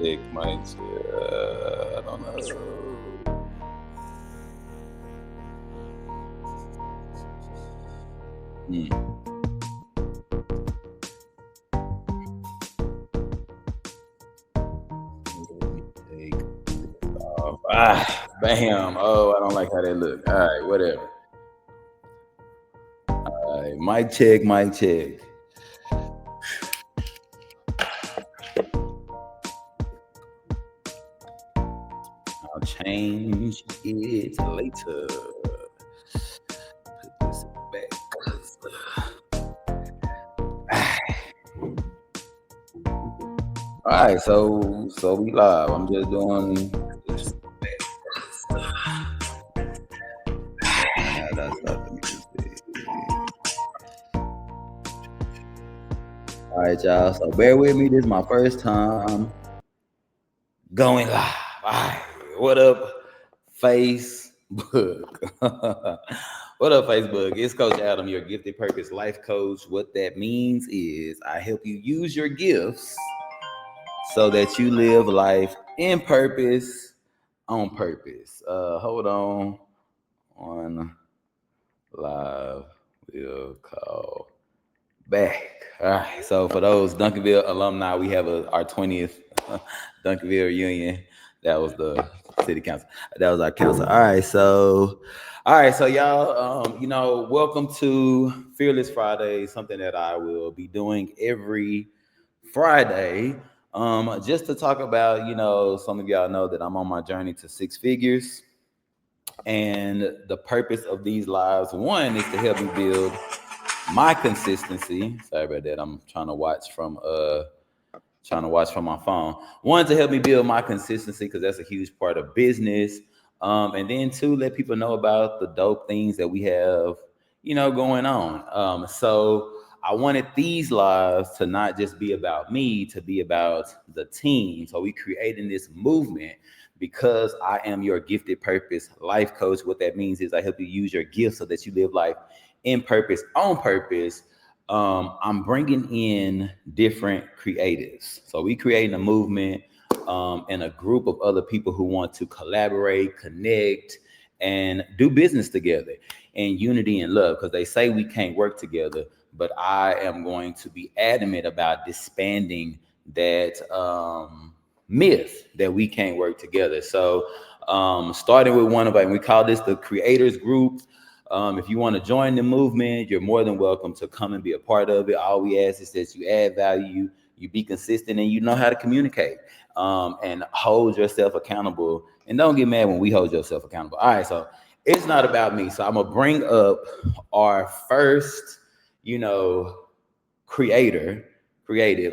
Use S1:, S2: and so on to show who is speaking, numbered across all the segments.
S1: check, mic check. I don't know. Let me take this off. Bam. Oh, I don't like how that look. All right, whatever. All right, mic check, mic check. I'll change it later. Put this back. All right, so we live. I'm just doing this. That's not the music. All right, y'all. So bear with me. This is my first time going live. All right. What up, Facebook? What up, Facebook? It's Coach Adam, your gifted purpose life coach. What that means is I help you use your gifts so that you live life in purpose, on purpose. Hold on live. We'll call back. All right. So for those Duncanville alumni, we have our 20th Duncanville reunion. That was the city council. That was our council. All right. So y'all, welcome to Fearless Friday, something that I will be doing every Friday. Just to talk about, some of y'all know that I'm on my journey to six figures. And the purpose of these lives, one, is to help me build my consistency. Sorry about that. I'm trying to watch from my phone. One, to help me build my consistency, because that's a huge part of business. And then two, let people know about the dope things that we have, going on. So I wanted these lives to not just be about me, to be about the team. So we creating this movement because I am your gifted purpose life coach. What that means is I help you use your gifts so that you live life in purpose, on purpose. I'm bringing in different creatives. So we creating a movement and a group of other people who want to collaborate, connect, and do business together in unity and love. Because they say we can't work together, but I am going to be adamant about disbanding that myth that we can't work together. So starting with one of them, we call this the Creators Group. If you want to join the movement, you're more than welcome to come and be a part of it. All we ask is that you add value, you be consistent, and you know how to communicate and hold yourself accountable. And don't get mad when we hold yourself accountable. All right, so it's not about me. So I'm going to bring up our first, creative.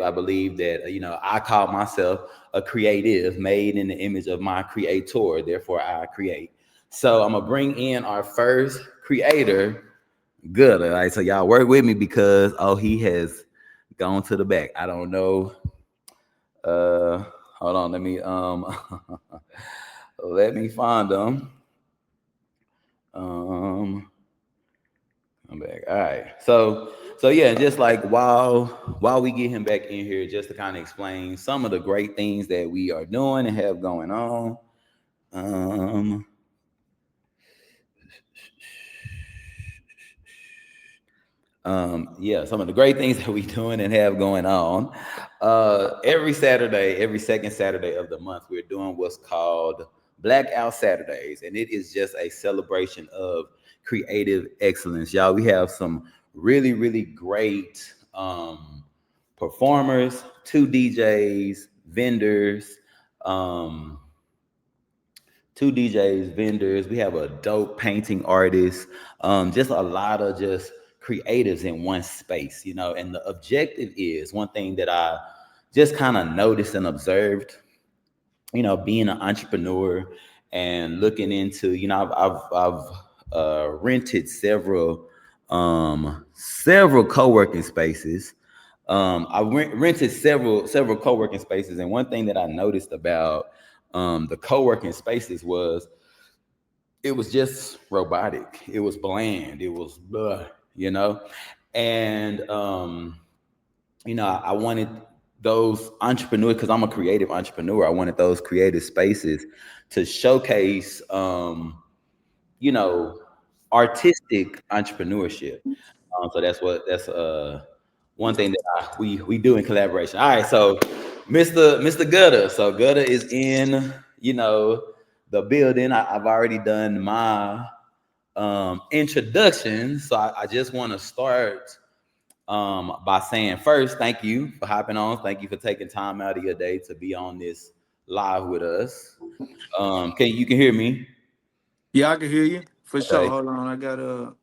S1: I believe that, I call myself a creative made in the image of my creator. Therefore, I create. So I'm going to bring in our first creator. Good. All right. So y'all work with me because, he has gone to the back. I don't know. Hold on. Let me, let me find them. I'm back. All right. So yeah, just like while we get him back in here, just to kind of explain some of the great things that we are doing and have going on. Some of the great things that we doing and have going on. Every Saturday, every second Saturday of the month, we're doing what's called Blackout Saturdays, and it is just a celebration of creative excellence. Y'all, we have some really, really great performers, two DJs, vendors, vendors. We have a dope painting artist, just a lot of just creatives in one space, and the objective is one thing that I just kind of noticed and observed, being an entrepreneur and looking into, I've rented several co-working spaces. I rented several co-working spaces, and one thing that I noticed about the co-working spaces was it was just robotic. It was bland. It was blah, and I wanted those entrepreneurs, because I'm a creative entrepreneur, I wanted those creative spaces to showcase you know, artistic entrepreneurship. So that's one thing that we do in collaboration. All right, so Mr. Gutter. So Gutter is in, the building. I've already done my introduction. So I just want to start by saying first, thank you for hopping on. Thank you for taking time out of your day to be on this live with us. You can hear me?
S2: Yeah, I can hear you for sure.
S1: Okay.
S2: Hold on, I got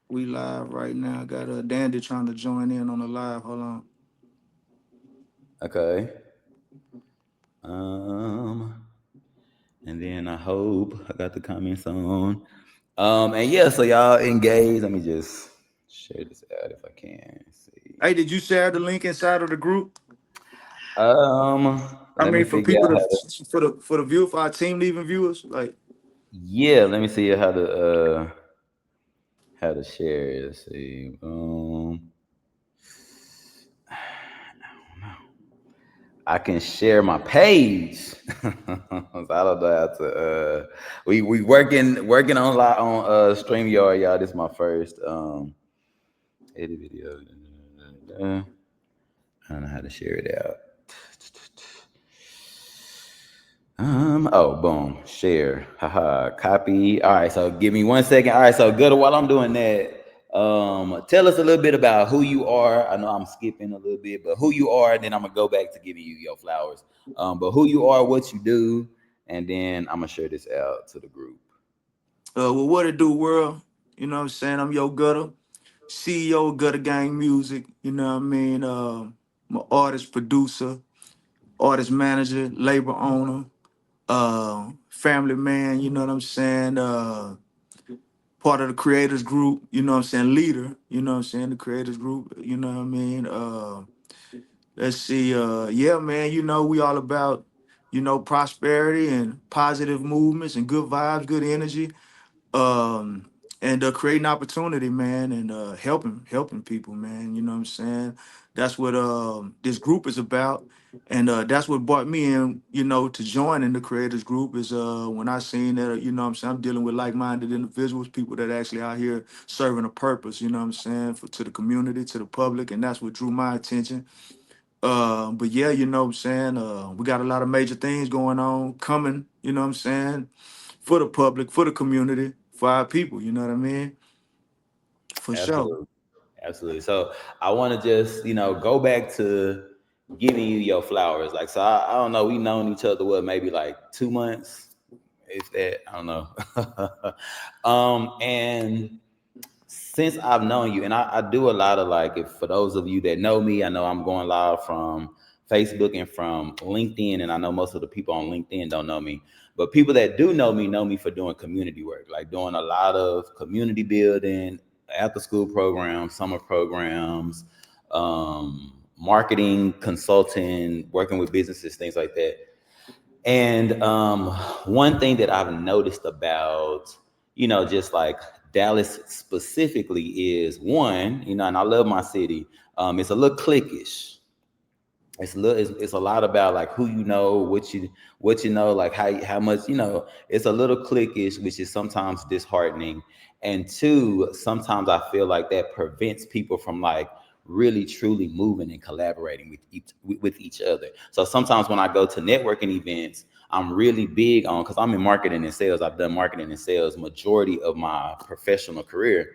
S2: we live right now. I got Dandy trying to join in on the live. Hold on.
S1: Okay. Um, and then I hope I got the comments on. And yeah, so y'all engage. Let me just share this out if I can. See.
S2: Hey, did you share the link inside of the group? I
S1: Let me
S2: mean, for
S1: figure
S2: people
S1: out
S2: to
S1: how to.
S2: for the view for our team leaving viewers, like.
S1: Yeah, let me see how to share. Let's see. I can share my page. So I don't know how to. We working on Streamyard, y'all. This is my first edit video. I don't know how to share it out. Boom, share. Haha, copy. All right, so give me 1 second. All right, so good. While I'm doing that, tell us a little bit about who you are. I know I'm skipping a little bit, but who you are, and then I'm gonna go back to giving you your flowers. But who you are, what you do, and then I'm gonna share this out to the group.
S2: Well, what it do, world? You know what I'm saying? I'm Yo Gutter, CEO of Gutter Gang Music. You know what I mean? I'm an artist, producer, artist manager, labor owner, family man. You know what I'm saying? Part of the creators group. You know what I'm saying? Leader. You know what I'm saying? The creators group. You know what I mean? Let's see. Yeah, man. You know we all about prosperity and positive movements and good vibes, good energy, um and creating opportunity, man, and helping people, man. You know what I'm saying? That's what this group is about, and that's what brought me in, to join in the creators group, is when I seen that, what I'm saying, I'm dealing with like-minded individuals, people that actually out here serving a purpose, you know what I'm saying, to the community, to the public, and that's what drew my attention. But yeah, you know what I'm saying, we got a lot of major things going on coming, you know what I'm saying, for the public, for the community, for our people. You know what I mean? For sure.
S1: Absolutely. Absolutely. So I want to just, go back to giving you your flowers. Like, so I don't know. We known each other, what, maybe like 2 months, if that, I don't know. And since I've known you, and I do a lot of, like, if for those of you that know me, I know I'm going live from Facebook and from LinkedIn, and I know most of the people on LinkedIn don't know me, but people that do know me for doing community work, like doing a lot of community building, after school programs, summer programs, marketing, consulting, working with businesses, things like that. And one thing that I've noticed about, just like Dallas specifically is one, and I love my city. It's a little cliquish. It's a lot about like who you know, what you know, like how much you know. It's a little cliquish, which is sometimes disheartening. And two, sometimes I feel like that prevents people from like really truly moving and collaborating with each other. So sometimes when I go to networking events, I'm really big on, because I'm in marketing and sales. I've done marketing and sales majority of my professional career,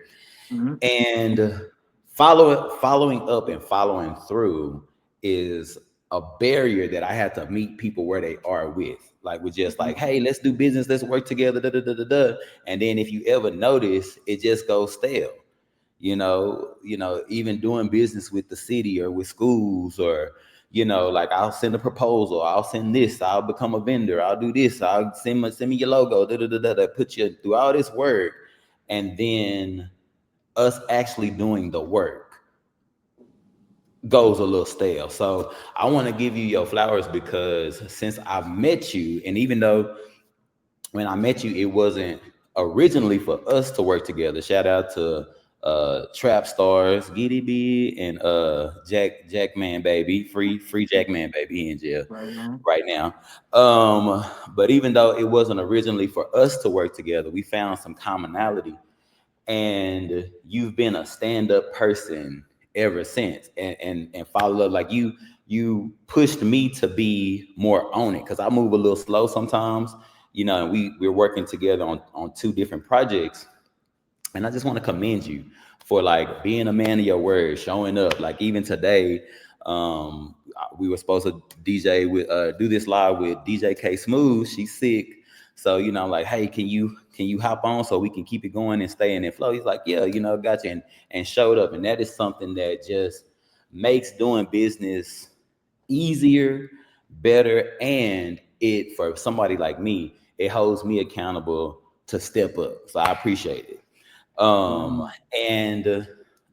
S2: Mhm.
S1: and following up and following through is a barrier that I had to meet people where they are with. Like, we're just like, hey, let's do business, let's work together, da, da, da, da, da. And then if you ever notice, it just goes stale. Even doing business with the city or with schools, or like, I'll send a proposal, I'll send this, I'll become a vendor, I'll do this, I'll send me your logo, da, da, da, da, da, put you through all this work, and then us actually doing the work goes a little stale. So I want to give you your flowers, because since I've met you, and even though when I met you, it wasn't originally for us to work together. Shout out to Trap Stars, Giddy B, and Jackman Baby, free Jackman Baby, he in jail
S2: Right on.
S1: right now. But even though it wasn't originally for us to work together, we found some commonality, and you've been a stand-up person ever since, and follow up like you pushed me to be more on it because I move a little slow sometimes, and we're working together on two different projects, and I just want to commend you for like being a man of your word, showing up. Like even today, we were supposed to do this live with DJ K Smooth. She's sick, so I'm like, hey, can you hop on so we can keep it going and stay in that flow? He's like, yeah, gotcha, and showed up, and that is something that just makes doing business easier, better, and it for somebody like me, it holds me accountable to step up. So I appreciate it. Um,
S2: Um,
S1: and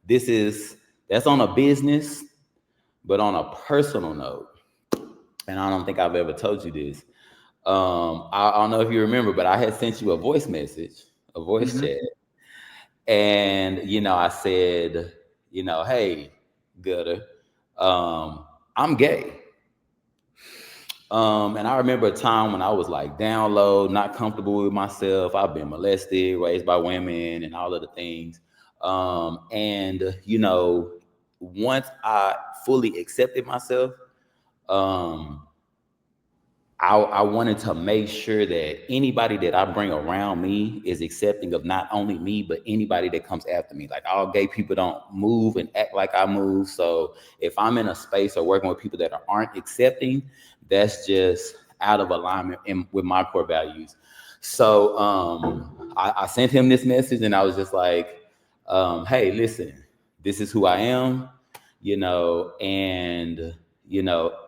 S1: this is that's on a business, but on a personal note, and I don't think I've ever told you this. I don't know if you remember, but I had sent you a voice message, a voice
S2: mhm,
S1: chat, and I said, hey, Gutter, I'm gay. And I remember a time when I was like down low, not comfortable with myself. I've been molested, raised by women, and all of the things. And once I fully accepted myself, um, I wanted to make sure that anybody that I bring around me is accepting of not only me, but anybody that comes after me. Like all gay people don't move and act like I move. So if I'm in a space or working with people that aren't accepting, that's just out of alignment with my core values. So I sent him this message and I was just like, hey, listen, this is who I am, and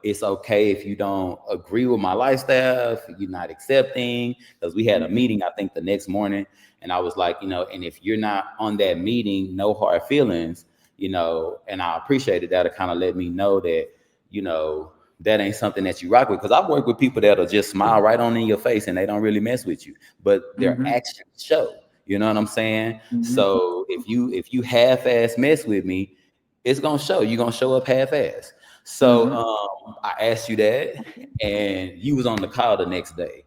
S1: it's okay if you don't agree with my lifestyle, if you're not accepting, because we had a
S2: mhm,
S1: meeting, I think the next morning, and I was like, and if you're not on that meeting, no hard feelings, and I appreciated that. It kind of let me know that, you know, that ain't something that you rock with. Because I've worked with people that'll just smile right on in your face and they don't really mess with you, but their
S2: mhm,
S1: actions show. You know what I'm saying?
S2: mhm,
S1: So if you half-ass mess with me, it's gonna show. You're gonna show up half-ass. So
S2: mhm,
S1: I asked you that, and you was on the call the next day,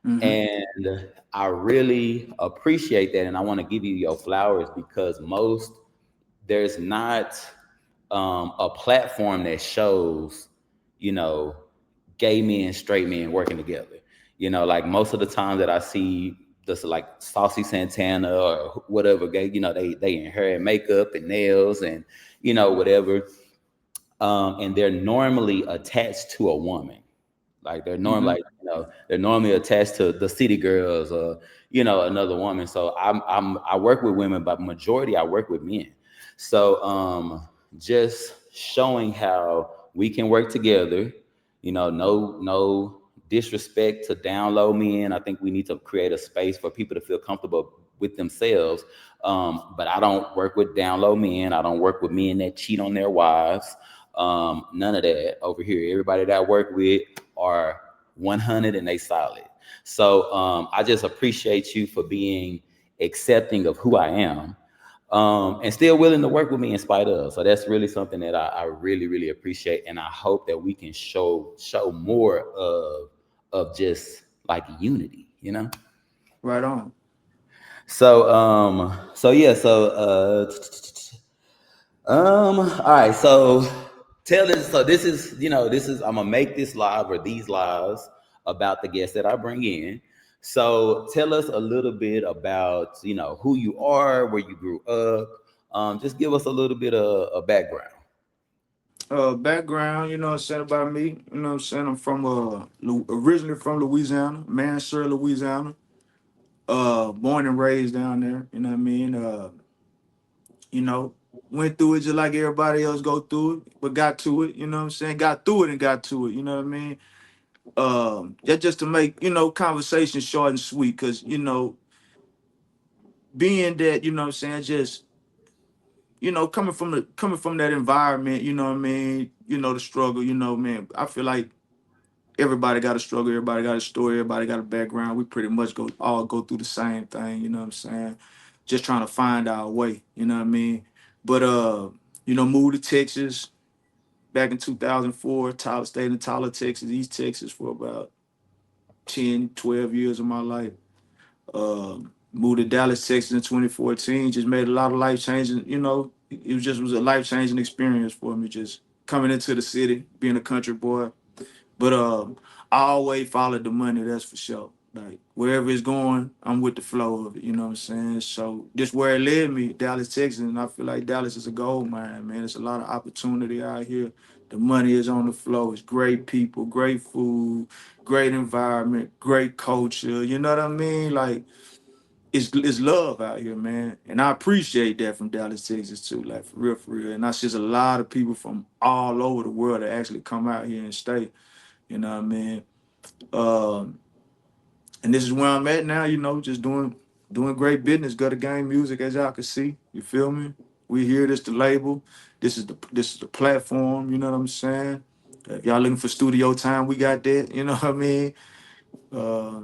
S2: mhm.
S1: and I really appreciate that, and I want to give you your flowers because there's not a platform that shows, you know, gay men, straight men working together. Like most of the time that I see this like Saucy Santana or whatever gay, they in hair and makeup and nails and whatever. And they're normally attached to a woman. Like
S2: Mhm.
S1: they're normally attached to the city girls or another woman. So I work with women, but majority I work with men. So just showing how we can work together. No disrespect to down low men. I think we need to create a space for people to feel comfortable with themselves. But I don't work with down low men. I don't work with men that cheat on their wives. None of that over here. Everybody that I work with are 100 and they solid. So I just appreciate you for being accepting of who I am, and still willing to work with me in spite of. So that's really something that I really, really appreciate, and I hope that we can show more of just like unity.
S2: Right on.
S1: So yeah, all right, so tell us. So this is I'm gonna make this live or these lives about the guests that I bring in. So tell us a little bit about who you are, where you grew up. Just give us a little bit of a background.
S2: Background, what I'm saying about me, what I'm saying, I'm from originally from Louisiana, Mansur, Louisiana. Born and raised down there, you know what I mean? You know, went through it just like everybody else go through it, but got to it, you know what I'm saying? Got through it and got to it, you know what I mean? That just to make, conversation short and sweet, cause being that, what I'm saying, just, coming from that environment, you know what I mean, the struggle, man, I feel like everybody got a struggle, everybody got a story, everybody got a background. We pretty much all go through the same thing, you know what I'm saying? just trying to find our way. You know what I mean? But moved to Texas back in 2004. Tyler stayed in Tyler, Texas, East Texas for about 10, 12 years of my life. Moved to Dallas, Texas in 2014. Just made a lot of life changing. It was a life changing experience for me. Just coming into the city, being a country boy. But I always followed the money. That's for sure. Like wherever it's going, I'm with the flow of it. You know what I'm saying? So just where it led me, Dallas, Texas, and I feel like Dallas is a gold mine, man. It's a lot of opportunity out here. The money is on the flow. It's great people, great food, great environment, great culture. You know what I mean? Like it's love out here, man. And I appreciate that from Dallas, Texas too. Like for real, for real. And that's just a lot of people from all over the world that actually come out here and stay. You know what I mean? Um, and this is where I'm at now, just doing great business, gutter game music, as y'all can see. You feel me? We here, this the label. This is the platform, you know what I'm saying? If y'all looking for studio time, we got that, you know what I mean? Uh,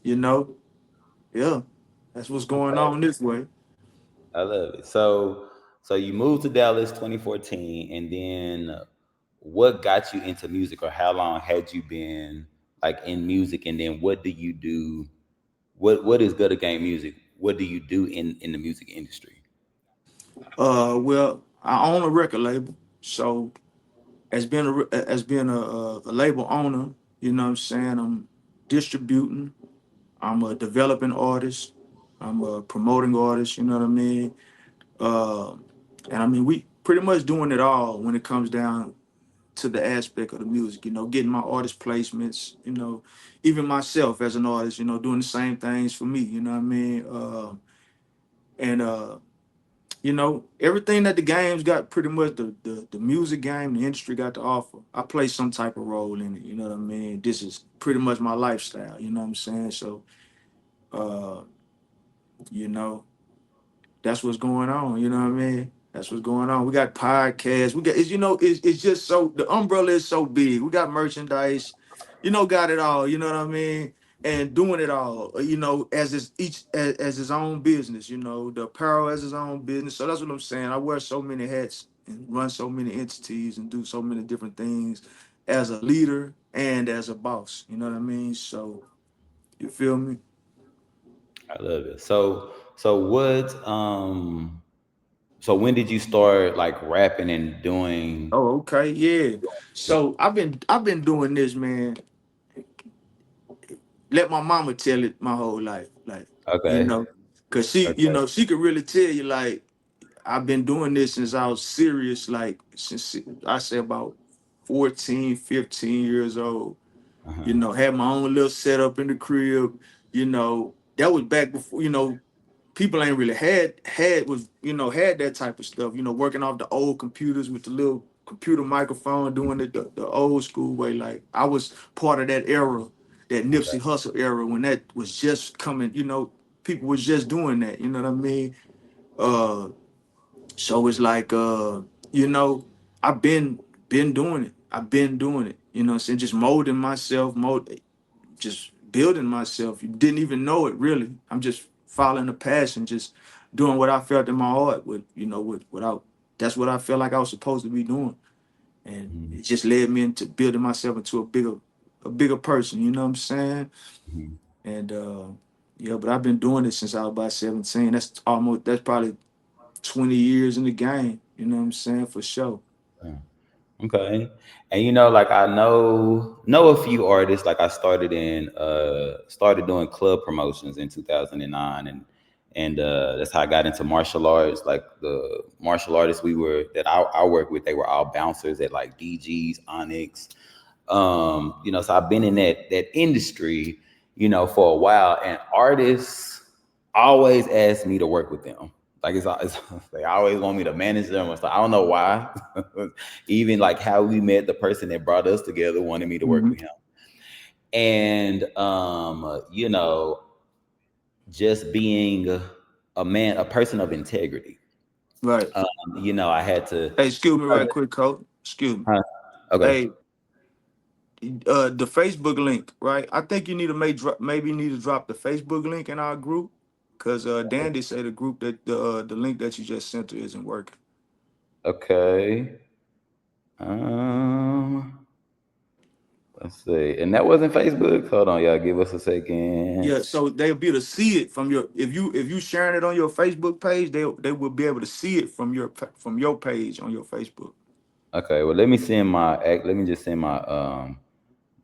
S2: you know, yeah. That's what's going
S1: Okay.
S2: on this way.
S1: I love it. So you moved to Dallas 2014, and then what got you into music, or how long had you been like in music, and then what do you do? What is Gutter Game Music? What do you do in the music industry?
S2: Well, I own a record label, so as being a label owner, you know what I'm saying, I'm distributing. I'm a developing artist. I'm a promoting artist. You know what I mean? Uh, and I mean, we pretty much doing it all when it comes down to the aspect of the music. Getting my artist placements. Even myself as an artist. Doing the same things for me. You know what I mean? And everything that the game's got, pretty much the music game, the industry got to offer. I play some type of role in it. You know what I mean? This is pretty much my lifestyle. You know what I'm saying? So. Uh, you know, that's what's going on. You know what I mean? That's what's going on. We got podcasts. We got it's just so the umbrella is so big. We got merchandise, got it all. You know what I mean? And doing it all, as as his own business. The apparel as his own business. So that's what I'm saying. I wear so many hats and run so many entities and do so many different things as a leader and as a boss. You know what I mean? So you feel me?
S1: I love it. So when did you start like rapping and doing?
S2: Oh, okay, yeah. So I've been doing this, man. Let my mama tell it my whole life, like you
S1: Okay.
S2: know, cause she,
S1: Okay.
S2: she could really tell you, like I've been doing this since I was serious, like since I say about 14, 15 years old.
S1: Uh-huh.
S2: Had my own little setup in the crib. That was back before, people ain't really had that type of stuff, working off the old computers with the little computer microphone, doing it the old school way. Like I was part of that era, that
S1: Okay.
S2: Nipsey Hussle era, when that was just coming. People was just doing that, you know what I mean? uh so it's like, you know I've been doing it. I've been doing it, what I'm saying, just molding myself, just building myself. You didn't even know it, really. I'm just following the passion, just doing what I felt in my heart without. That's what I felt like I was supposed to be doing, and
S1: Mhm.
S2: it just led me into building myself into a bigger person. You know what I'm saying?
S1: Mhm.
S2: And yeah, but I've been doing it since I was about 17. That's probably 20 years in the game. You know what I'm saying? For sure.
S1: Yeah. Okay. And like I know a few artists. Like I started doing club promotions in 2009, and that's how I got into martial arts. Like the martial artists I work with, they were all bouncers at like DG's, Onyx. So I've been in that industry, for a while, and artists always ask me to work with them. Like it's they always want me to manage them. It's like, I don't know why. Even like how we met, the person that brought us together wanted me to work
S2: Hmm.
S1: with him. And just being a person of integrity.
S2: Right.
S1: I had to.
S2: Hey, excuse me right quick, coach. Excuse me.
S1: Huh? Okay.
S2: Hey, the Facebook link, right? I think you need to maybe you need to drop the Facebook link in our group. Cause Dandy said the group that the link that you just sent her isn't working.
S1: Okay. Um, let's see. And that wasn't Facebook. Hold on, y'all. Give us a second.
S2: Yeah, so they'll be able to see it from your if you sharing it on your Facebook page, they will be able to see it from from your page on your Facebook.
S1: Okay. Well, let me send my. Let me just send my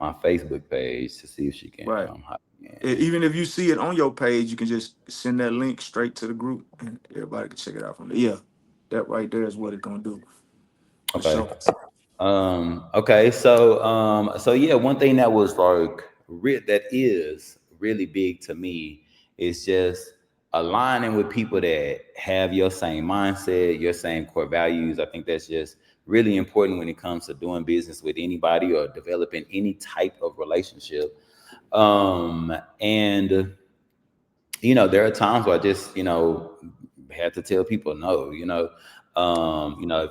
S1: Facebook page to see if she can
S2: Right.
S1: hop in.
S2: Even if you see it on your page, you can just send that link straight to the group and everybody can check it out from there. Yeah, that right there is what it's gonna do for
S1: Okay.
S2: sure.
S1: Okay. So yeah, one thing that was like that is really big to me is just aligning with people that have your same mindset, your same core values. I think that's just really important when it comes to doing business with anybody or developing any type of relationship. And there are times where I just, had to tell people no,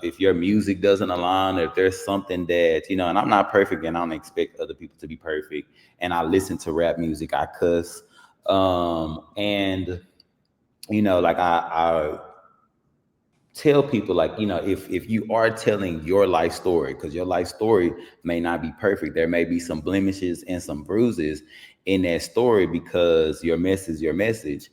S1: if your music doesn't align, or if there's something that, and I'm not perfect and I don't expect other people to be perfect. And I listen to rap music, I cuss. And, like I tell people, like, if you are telling your life story, because your life story may not be perfect, there may be some blemishes and some bruises in that story, because your message is your message.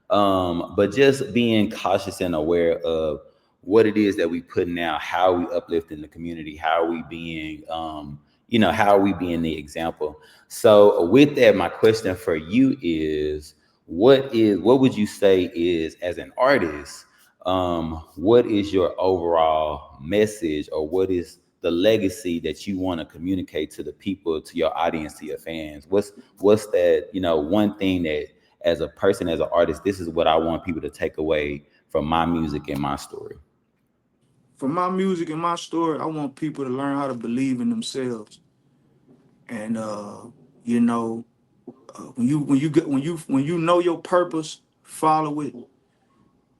S1: But just being cautious and aware of what it is that we putting out, how we uplifting the community, how we being how we being the example. So with that, my question for you is, what would you say is, as an artist, what is your overall message, or what is the legacy that you want to communicate to the people, to your audience, to your fans? What's that, one thing that, as a person, as an artist, this is what I want people to take away from my music and my story?
S2: For my music and my story, I want people to learn how to believe in themselves. And you know, when you know your purpose, follow it,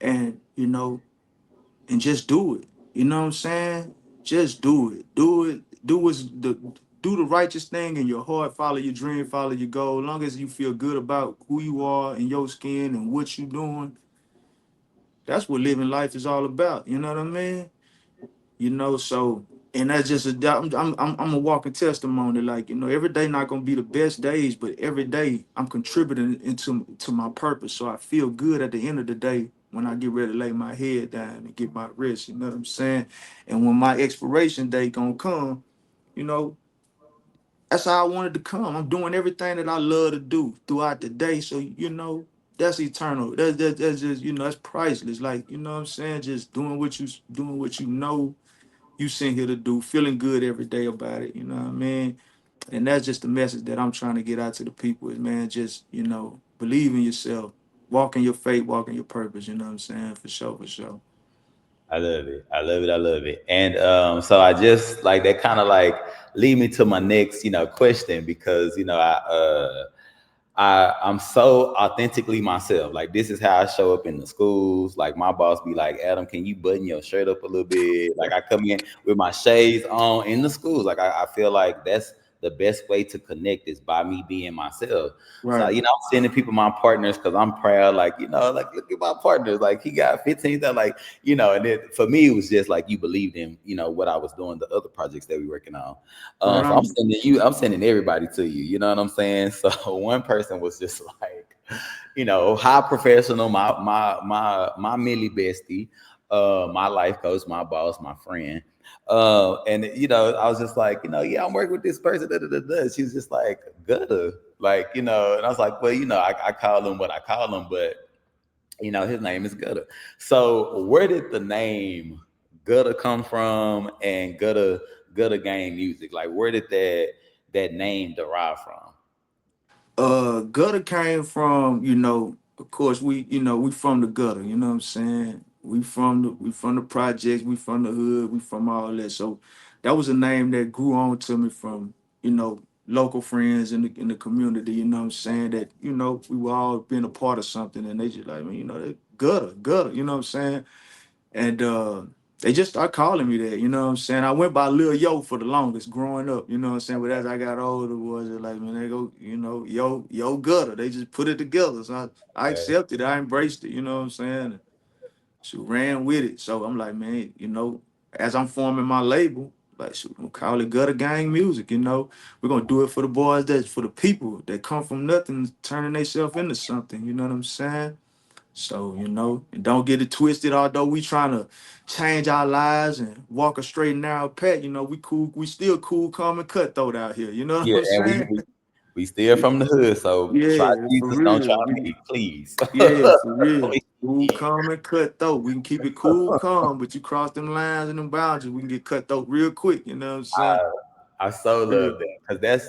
S2: and and just do it. You know what I'm saying? Just do it. Do it. Do the righteous thing in your heart. Follow your dream. Follow your goal. As long as you feel good about who you are and your skin and what you're doing, that's what living life is all about. You know what I mean? So and that's just I'm a walking testimony. Like, every day not gonna be the best days, but every day I'm contributing to my purpose. So I feel good at the end of the day when I get ready to lay my head down and get my rest. You know what I'm saying? And when my expiration date gonna come, you know, that's how I wanted to come. I'm doing everything that I love to do throughout the day. So that's eternal. That's just that's priceless. Like, what I'm saying, just doing what you sent here to do, feeling good every day about it. You know what I mean? And that's just the message that I'm trying to get out to the people is, man, just, believe in yourself, walk in your faith, walk in your purpose. You know what I'm saying? For sure, for sure.
S1: I love it. I love it. I love it. And so I just like that kind of like lead me to my next, question, because I'm so authentically myself. Like, this is how I show up in the schools. Like, my boss be like, Adam, can you button your shirt up a little bit? Like, I come in with my shades on in the schools. Like, I feel like that's the best way to connect, is by me being myself. So,
S2: Right.
S1: I'm sending people my partners because I'm proud. Like, like, look at my partners. Like, he got 15. Like, and then for me, it was just like, you believed in, what I was doing, the other projects that we working on.
S2: Right
S1: So
S2: on.
S1: I'm sending everybody to you. You know what I'm saying? So one person was just like, high professional, my Millie bestie, my life coach, my boss, my friend. And I was just like, yeah, I'm working with this person. Da, da, da, da. She was just like, gutter, like, and I was like, well, I call him what I call him, but his name is Gutter. So where did the name Gutter come from, and Gutter Gang Music? Like, where did that name derive from?
S2: Gutter came from, of course we from the gutter, you know what I'm saying? We from the projects, we from the hood, we from all that. So that was a name that grew on to me from, local friends in the community, you know what I'm saying? That, we were all been a part of something, and they just like, man, that gutter, you know what I'm saying? And they just start calling me that, you know what I'm saying? I went by Lil Yo for the longest growing up, you know what I'm saying? But as I got older, was it like, man, they go, you know, yo gutter. They just put it together. So I
S1: Okay.
S2: accepted it, I embraced it, you know what I'm saying? She ran with it. So I'm like, man, you know, as I'm forming my label, like, shoot, we'll call it Gutter Gang Music, you know. We're gonna do it for the boys, that's for the people that come from nothing, turning themselves into something, you know what I'm saying? So, you know, and don't get it twisted, although we trying to change our lives and walk a straight and narrow path, you know, we cool, we still cool, calm, and cutthroat out here, you know what
S1: Yeah,
S2: I'm
S1: and
S2: saying?
S1: we still from the hood, so try
S2: Yeah, for
S1: Jesus, don't try
S2: real.
S1: me, please.
S2: Yeah, for real. Cool,
S1: Please.
S2: calm, and cutthroat. We can keep it cool, calm, but you cross them lines and them boundaries, we can get cutthroat real quick. You know what I'm saying?
S1: I so
S2: Yeah.
S1: love that because that's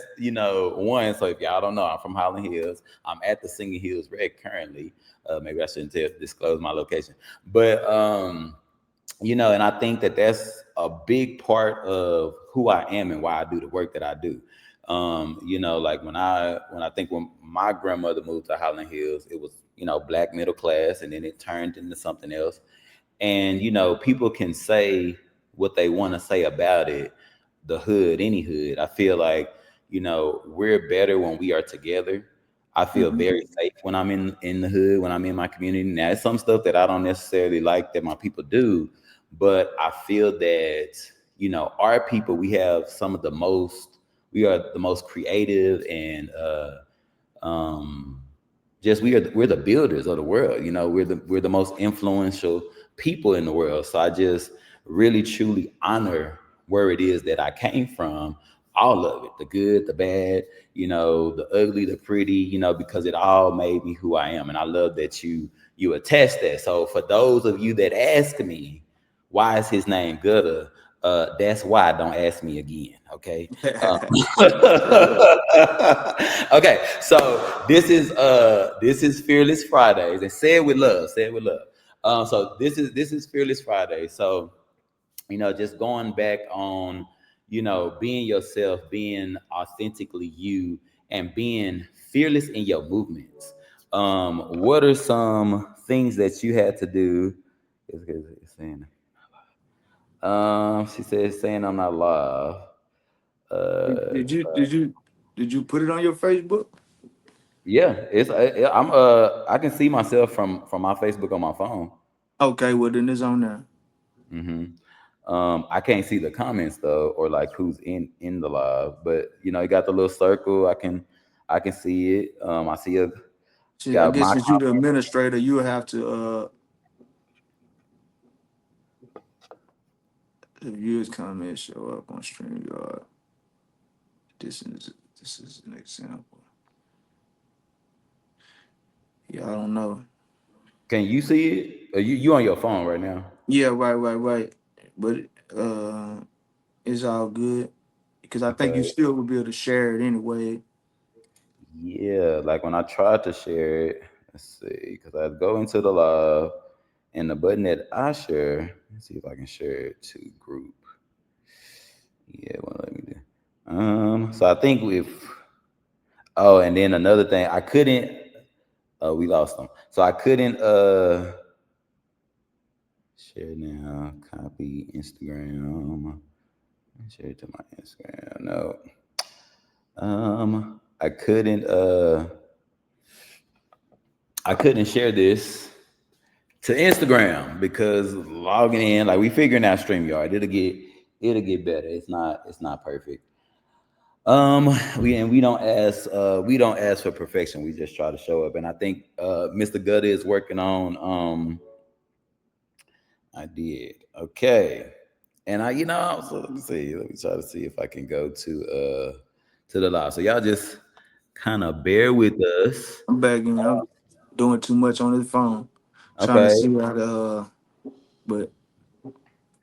S1: one. So if y'all don't know, I'm from Highland Hills. I'm at the Singing Hills Red currently. Maybe I shouldn't disclose my location, but and I think that that's a big part of who I am and why I do the work that I do. Like when my grandmother moved to Highland Hills, it was black middle class, and then it turned into something else. And people can say what they want to say about it, the hood, any hood. I feel like we're better when we are together. I feel
S2: Mhm.
S1: very safe when I'm in the hood, when I'm in my community. Now, it's some stuff that I don't necessarily like that my people do, but I feel that our people, we are the most creative, and um just we're the builders of the world. We're the most influential people in the world. So I just really truly honor where it is that I came from, all of it, the good, the bad, the ugly, the pretty, because it all made me who I am. And I love that you attest that. So for those of you that ask me why is his name Gutter, that's why. Don't ask me again. Okay.
S2: Straight up.
S1: Okay, so this is Fearless Fridays, and say it with love. Say it with love. So this is Fearless Friday. So just going back on being yourself, being authentically you, and being fearless in your movements. What are some things that you had to do? It's saying, she says saying I'm not live.
S2: Did,
S1: Uh,
S2: did you did you did you put it on your Facebook?
S1: Yeah, I can see myself from my Facebook on my phone.
S2: Okay, well then it's on there.
S1: hmm I can't see the comments though, or like who's in the live, but you got the little circle. I can see it. I see a
S2: Shit, I
S1: got
S2: guess
S1: my
S2: since you the administrator, you have to use comments show up on StreamYard. This is an example. Yeah, I don't know.
S1: Can you see it? You on your phone right now?
S2: Yeah, right. But uh, it's all good because I think you
S1: Okay.
S2: still would be able to share it anyway.
S1: Yeah, like when I tried to share it, let's see, because I go into the live and the button that I share. Let's see if I can share it to group. Yeah, well, let me do. So I think with oh, and then another thing, I couldn't. We lost them, so I couldn't share now. Copy Instagram. Share it to my Instagram. No, I couldn't share this to Instagram because logging in, like we figuring out StreamYard, it'll get better. It's not perfect. We don't ask for perfection. We just try to show up. And I think Mr. Gutter is working on I did. Okay. And so let me see. Let me try to see if I can go to the live. So y'all just kind of bear with us.
S2: I'm back in. I'm doing too much on this phone, trying to
S1: Okay.
S2: see how to. But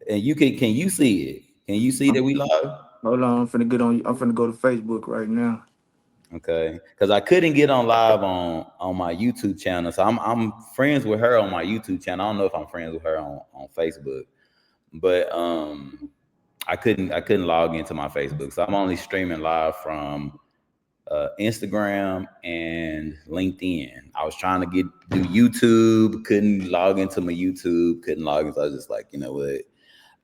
S1: And can you see it? Can you see that
S2: I'm,
S1: we live?
S2: hold on, I'm finna get on. I'm finna go to Facebook right now.
S1: Okay, because I couldn't get on live on my YouTube channel, so I'm friends with her on my YouTube channel. I don't know if I'm friends with her on Facebook, but I couldn't log into my Facebook, so I'm only streaming live from Instagram and LinkedIn. I was trying to do YouTube, couldn't log into my YouTube, couldn't log in. So I was just like, you know what?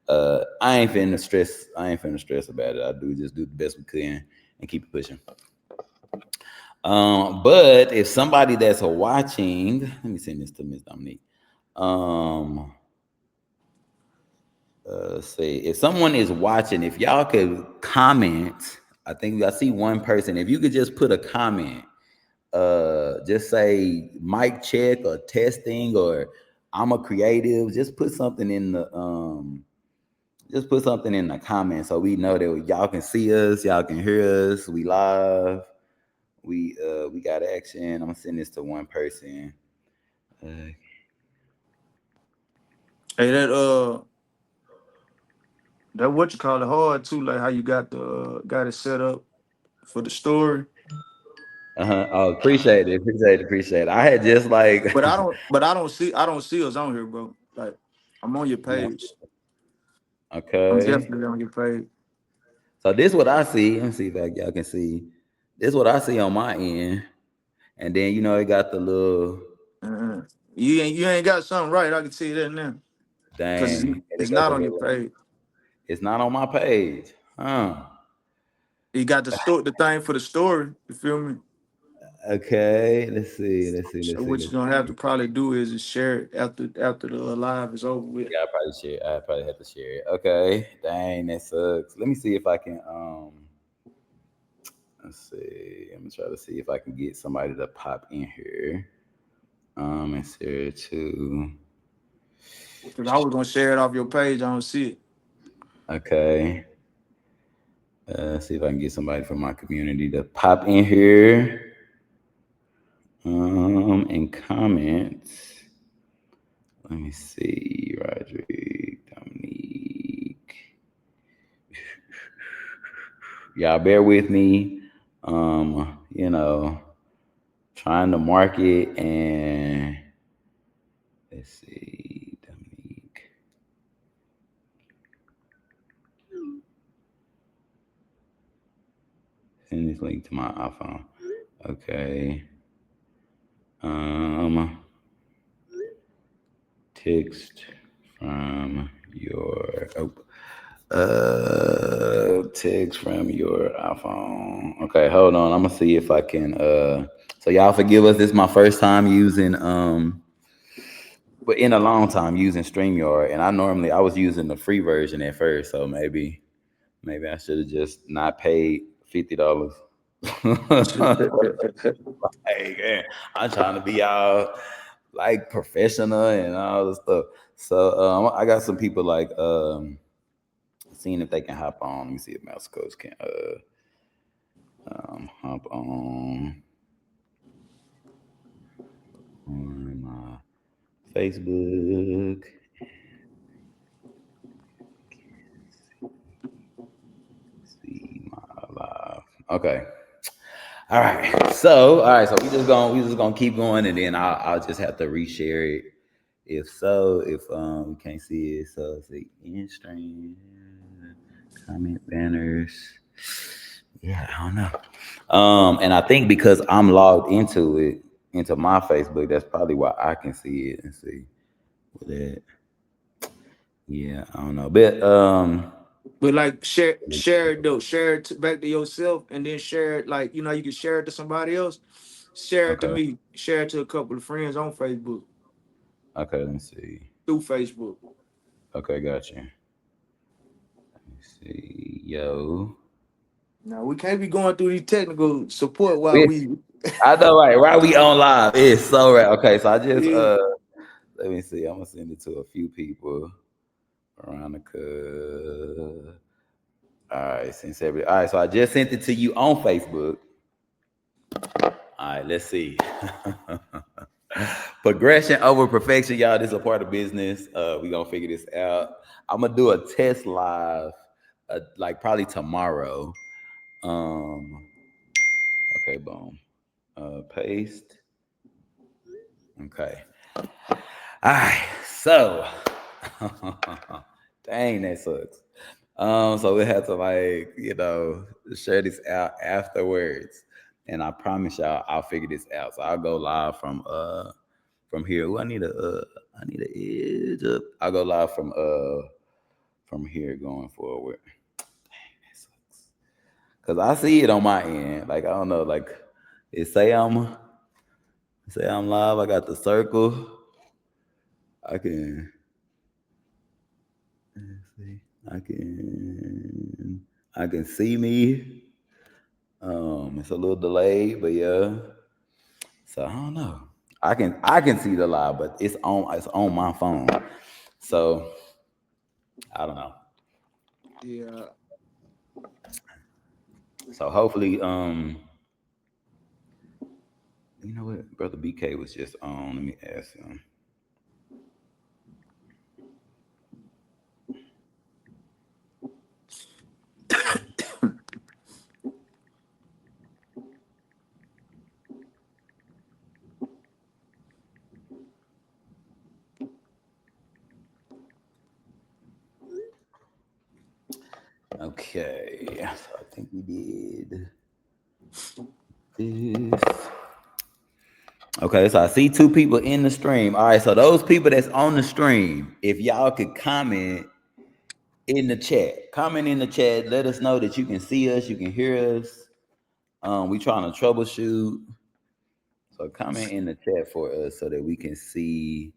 S1: I ain't finna stress. I ain't finna stress about it. I do just do the best we can and keep pushing. But if somebody that's watching, let me send this to Miss Dominique. Um, let's see. If someone is watching, if y'all could comment, I think I see one person. If you could just put a comment, just say mic check or testing or I'm a creative. Just put something in the comments so we know that y'all can see us, y'all can hear us. We live. We got action. I'm gonna send this to one person. Uh,
S2: Hey, that what you call it hard too, like how you got it set up for the story.
S1: uh-huh. Oh, appreciate it. I had just like
S2: But I don't see us on here, bro. Like I'm on your
S1: you know,
S2: page. I'm
S1: okay.
S2: definitely on your page.
S1: So this what I see. Let me see if y'all can see. This what I see on my end. And then it got the little
S2: Uh, you ain't got something right. I can tell you that now. Cause it's,
S1: dang. And
S2: it's
S1: it got
S2: not
S1: the
S2: on your
S1: little
S2: page.
S1: it's not on my page. Huh.
S2: You got the thing for the story. You feel me?
S1: Okay. Let's see. Let's see.
S2: So
S1: Let's see.
S2: what
S1: Let's
S2: you're gonna have to
S1: see.
S2: probably do is just share it after the live is over with.
S1: Yeah, I probably share. I probably have to share it. Okay. Dang, that sucks. Let me see if I can let's see. I'm gonna try to see if I can get somebody to pop in here. And share too.
S2: Cause I was gonna share it off your page. I don't see it.
S1: Okay. See if I can get somebody from my community to pop in here. And comments. Let me see. Roderick, Dominique. Y'all bear with me. Trying to market and let's see, Dominique. Send this link to my iPhone. Okay. Um, text from your text from your iPhone. Okay, hold on. I'm gonna see if I can so y'all forgive us. This is my first time using but in a long time using StreamYard. And I was using the free version at first, so maybe I should have just not paid $50. Hey, man, I'm trying to be all like professional and all this stuff. So I got some people like seeing if they can hop on. Let me see if Mouse Coach can hop on my Facebook. See my live. Okay. All right. So we just gonna keep going, and then I'll just have to reshare it. If so, if we can't see it, so it's the in stream comment banners. Yeah, I don't know. And I think because I'm logged into my Facebook, that's probably why I can see it and see with that. Yeah, I don't know, but
S2: But like share it though. Share it back to yourself, and then share it like you can share it to somebody else. Share it to
S1: okay,
S2: me. Share it to a couple of friends on Facebook
S1: okay. Let me see.
S2: through Facebook.
S1: Okay, got you. Let me see, yo.
S2: Now we can't be going through these technical support while
S1: We,
S2: we.
S1: I know, right? Right, we on live. It's so right. Okay, so I just
S2: Yeah.
S1: let me see. I'm gonna send it to a few people. Veronica. All right, since every all right, so I just sent it to you on Facebook. All right, let's see. Progression over perfection, y'all. This is a part of business. We gonna figure this out. I'm gonna do a test live, like probably tomorrow. Um, okay, boom. Paste. Okay. All right. So, dang, that sucks. So we have to share this out afterwards, and I promise y'all I'll figure this out. So I'll go live from here. Ooh, I need a edge up. I'll go live from here going forward. Cause I see it on my end. Like I don't know. Like it say I'm live. I got the circle. I can see. I can see me. It's a little delayed, but yeah. So I don't know. I can see the live, but it's on my phone. So I don't know.
S2: Yeah.
S1: So hopefully, you know what, brother BK was just on. Let me ask him. Okay, so I think we did this. Okay, so I see two people in the stream. All right, so those people that's on the stream, if y'all could comment in the chat, let us know that you can see us, you can hear us. We trying to troubleshoot. So comment in the chat for us so that we can see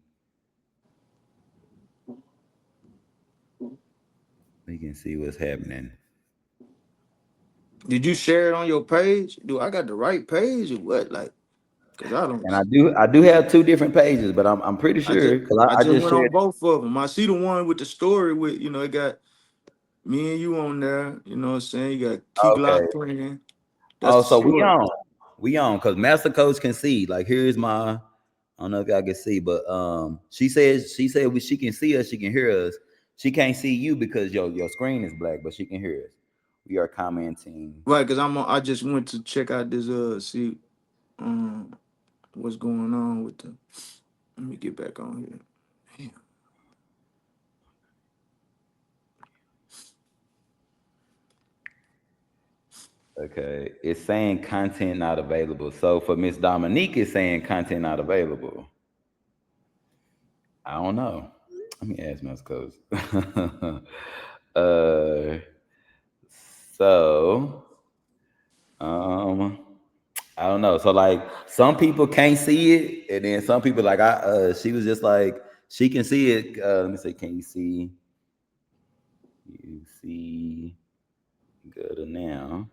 S1: what's happening.
S2: Did you share it on your page? Do I got the right page or what? Like, cause I don't.
S1: And I do have two different pages, but I'm pretty
S2: I just
S1: sure because
S2: I
S1: I
S2: just
S1: just
S2: went on
S1: shared.
S2: both of them. I see the one with the story with it got me and you on there. You know what I'm saying? You got Key
S1: Okay.
S2: Glock playing. That's
S1: Oh,
S2: the
S1: so we
S2: story.
S1: on. We on because Master Coach can see. Like here's my. I don't know if y'all can see, but she said she can see us, she can hear us. She can't see you because your screen is black, but she can hear us. We are commenting.
S2: Right, cause I just went to check out this see um what's going on with the. Let me get back on here. Damn.
S1: Okay, it's saying content not available. So for Miss Dominique, it's saying content not available. I don't know. Let me ask Master Coach. uh, so um, I don't know. So like some people can't see it, and then some people like she was just like she can see it. Let me say, can you see? You see good now.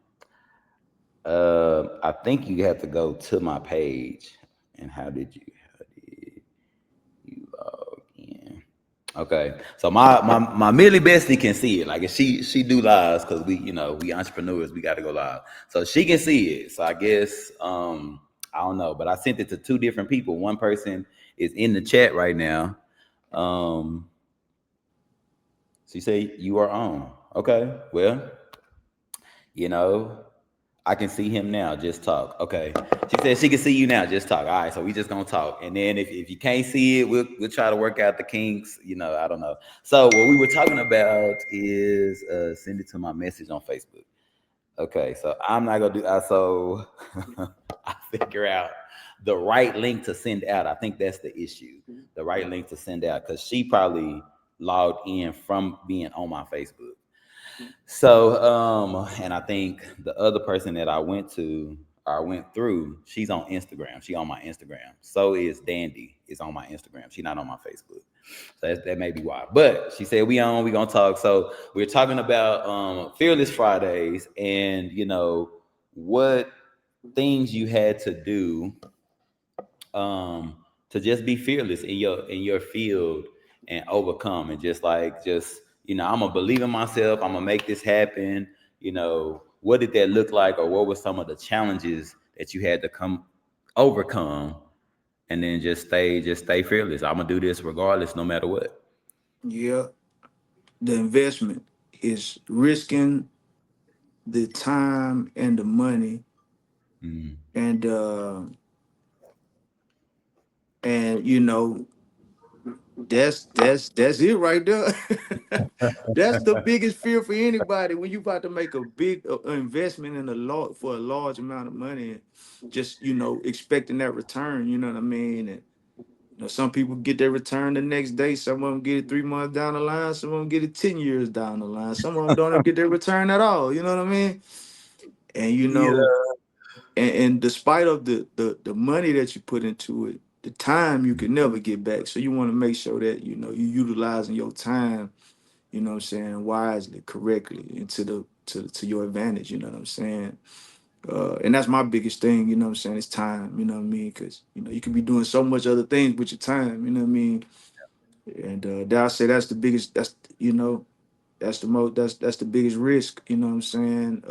S1: I think you have to go to my page. And how did you log in? Okay, so my Millie Bestie can see it. Like if she do lives because we entrepreneurs, we got to go live. So she can see it. So I guess I don't know, but I sent it to two different people. One person is in the chat right now. Um, she said you are on. Okay, well you know I can see him now. Just talk. Okay. She said she can see you now. Just talk. All right. So we just gonna talk. And then if you can't see it, we'll try to work out the kinks. I don't know. So what we were talking about is send it to my message on Facebook. Okay. So I'm not gonna do. So I figure out the right link to send out. I think that's the issue. The right link to send out because she probably logged in from being on my Facebook. So, and I think the other person that I went to or I went through, she's on Instagram. She on my Instagram. So is Dandy is on my Instagram. She not on my Facebook. So that may be why. But she said we gonna talk. So we're talking about Fearless Fridays and what things you had to do um to just be fearless in your field and overcome and just I'm gonna believe in myself, I'm gonna make this happen. What did that look like, or what were some of the challenges that you had to come overcome, and then just stay fearless. I'm gonna do this regardless, no matter what.
S2: Yeah, the investment is risking the time and the money
S1: Mm.
S2: and that's it right there. That's the biggest fear for anybody when you about to make a big investment in a lot for a large amount of money and just expecting that return. You know what I mean? And You know, some people get their return the next day. Some of them get it 3 months down the line. Some of them get it 10 years down the line. Some of them don't even get their return at all. You know what I mean? And you
S1: Yeah,
S2: know, and despite of the money that you put into it, the time you can never get back. So you want to make sure that you know you utilizing your time, you know what I'm saying, wisely, correctly, and to your advantage, you know what I'm saying? And that's my biggest thing, you know what I'm saying, it's time, you know what I mean? Because you know, you can be doing so much other things with your time, you know what I mean? And that I say that's the biggest, that's you know, that's the most that's the biggest risk, you know what I'm saying?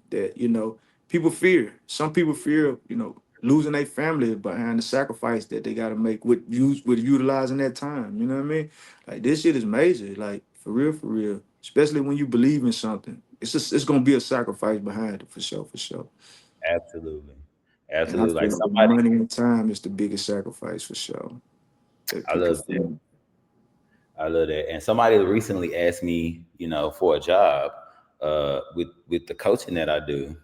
S2: That, you know, people fear. Some people fear, you know, losing their family behind the sacrifice that they gotta make with utilizing that time. You know what I mean? Like this shit is major, like for real, for real. Especially when you believe in something. It's gonna be a sacrifice behind it for sure, for sure.
S1: absolutely,
S2: And I
S1: absolutely. Like
S2: feel like
S1: somebody,
S2: money and time is the biggest sacrifice for sure that
S1: I
S2: people
S1: love that.
S2: feel.
S1: I love that. And somebody recently asked me, for a job, with the coaching that I do,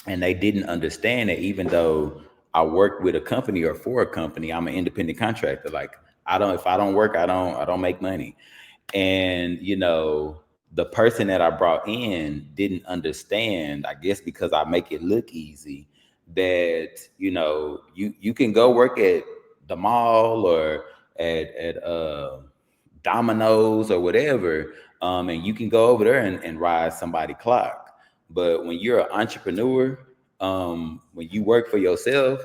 S1: and they didn't understand that even though I work with a company or for a company, I'm an independent contractor. Like if I don't work, I don't make money. And the person that I brought in didn't understand, I guess because I make it look easy, that you can go work at the mall or at Domino's or whatever, and you can go over there and ride somebody clock. But when you're an entrepreneur, when you work for yourself,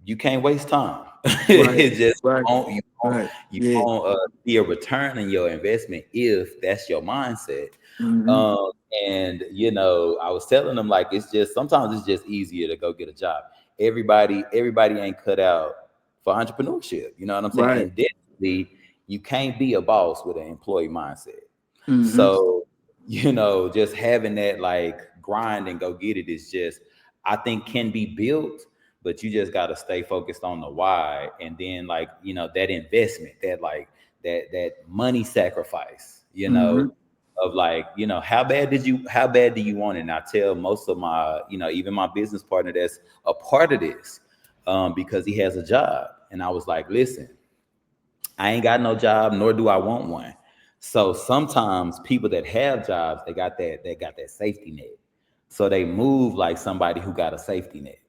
S1: you can't waste time.
S2: Right,
S1: It just
S2: right,
S1: won't you won't
S2: right.
S1: you
S2: Yeah.
S1: won't see a return in your investment if that's your mindset.
S2: Hmm.
S1: Um, and I was telling them, like, it's just sometimes it's just easier to go get a job. Everybody ain't cut out for entrepreneurship. You know what I'm saying?
S2: Right.
S1: And definitely you can't be a boss with an employee mindset.
S2: Hmm.
S1: So, just having that like grind and go get it is just, I think, can be built, but you just got to stay focused on the why. And then, like, that investment, that like that money sacrifice,
S2: Hmm.
S1: of like, how bad do you want it? And I tell most of my, even my business partner that's a part of this, because he has a job. And I was like, listen, I ain't got no job, nor do I want one. So sometimes people that have jobs, they got that safety net. So they move like somebody who got a safety net.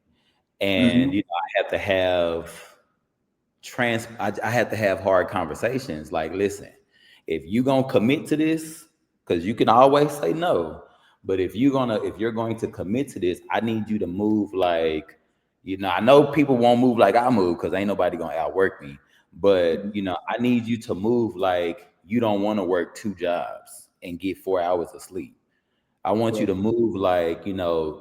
S1: And
S2: Hmm.
S1: I have to have I have to have hard conversations. Like, listen, if you gonna commit to this, because you can always say no, but if you're going to commit to this, I need you to move like, I know people won't move like I move because ain't nobody gonna outwork me. But I need you to move like you don't want to work two jobs and get 4 hours of sleep. I want you
S2: Right.
S1: to move like,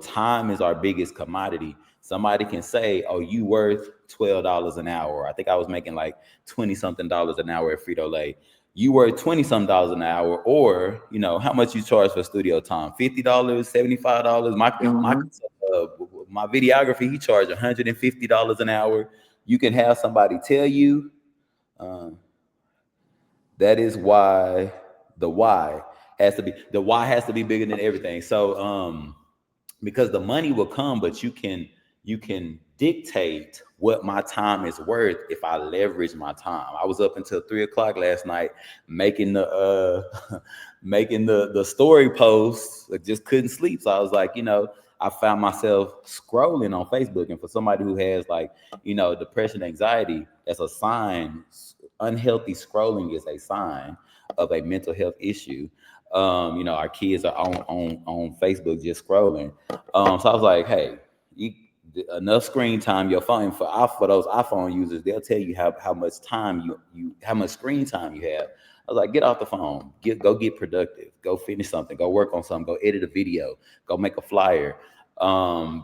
S1: time is our biggest commodity. Somebody can say, oh, you worth $12 an hour. I think I was making like 20 something dollars an hour at Frito Lay. You worth 20 something dollars an hour, or how much you charge for studio time? $50, $75.
S2: Uh-huh.
S1: Uh, my videography, he charged $150 an hour. You can have somebody tell you, uh, that is why the why has to be bigger than everything. So because the money will come, but you can dictate what my time is worth if I leverage my time. I was up until 3 o'clock last night making the making the story posts. I just couldn't sleep. So I was like, I found myself scrolling on Facebook. And for somebody who has like, depression, anxiety, that's a sign. Unhealthy scrolling is a sign of a mental health issue. Our kids are on Facebook just scrolling. So I was like, hey, you, enough screen time. Your phone for those iPhone users, they'll tell you how much time how much screen time you have. I was like, get off the phone, go get productive, go finish something, go work on something, go edit a video, go make a flyer.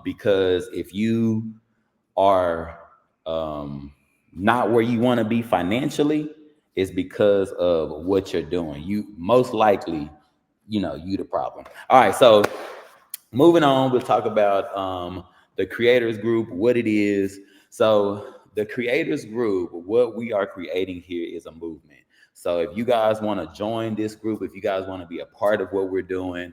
S1: Because if you are not where you want to be financially, it's because of what you're doing. You most likely, you the problem. All right, so moving on, we'll talk about the creators group, what it is. So the creators group, what we are creating here is a movement. So if you guys want to join this group, if you guys want to be a part of what we're doing,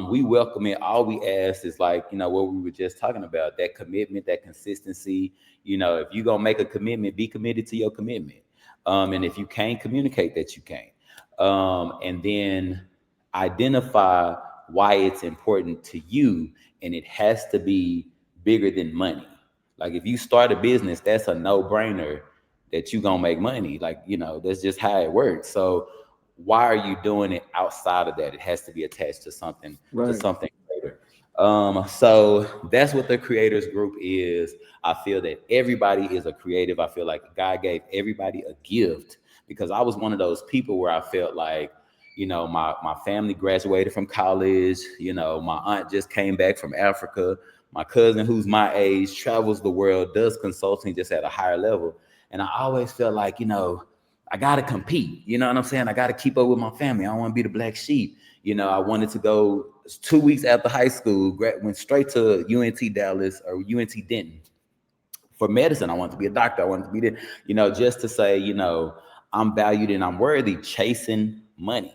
S1: We welcome it. All we ask is like, what we were just talking about, that commitment, that consistency. If you're gonna make a commitment, be committed to your commitment. And if you can't communicate that, you can't. And then identify why it's important to you, and it has to be bigger than money. Like if you start a business, that's a no-brainer that you're gonna make money. Like, that's just how it works. So why are you doing it outside of that? It has to be attached to
S2: Right.
S1: something greater. So that's what the creators group is. I feel that everybody is a creative. I feel like God gave everybody a gift, because I was one of those people where I felt like, my family graduated from college. My aunt just came back from Africa. My cousin, who's my age, travels the world, does consulting just at a higher level. And I always felt like, I got to compete. You know what I'm saying? I got to keep up with my family. I don't want to be the black sheep. I wanted to go 2 weeks after high school, went straight to UNT Dallas or UNT Denton for medicine. I wanted to be a doctor. I wanted to be there, just to say, I'm valued and I'm worthy, chasing money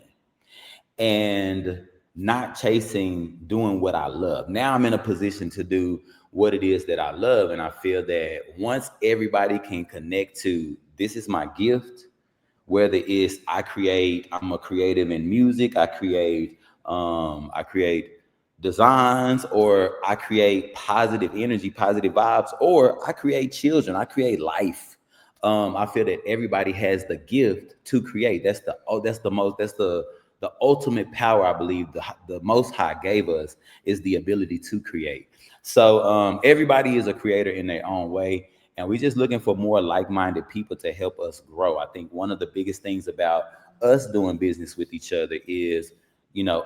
S1: and not chasing doing what I love. Now I'm in a position to do what it is that I love. And I feel that once everybody can connect to, this is my gift, whether it's I'm a creative in music, I create designs, or I create positive energy, positive vibes, or I create children, I create life. I feel that everybody has the gift to create. That's the ultimate power. I believe the Most High gave us is the ability to create. So everybody is a creator in their own way, and we're just looking for more like-minded people to help us grow. I think one of the biggest things about us doing business with each other is,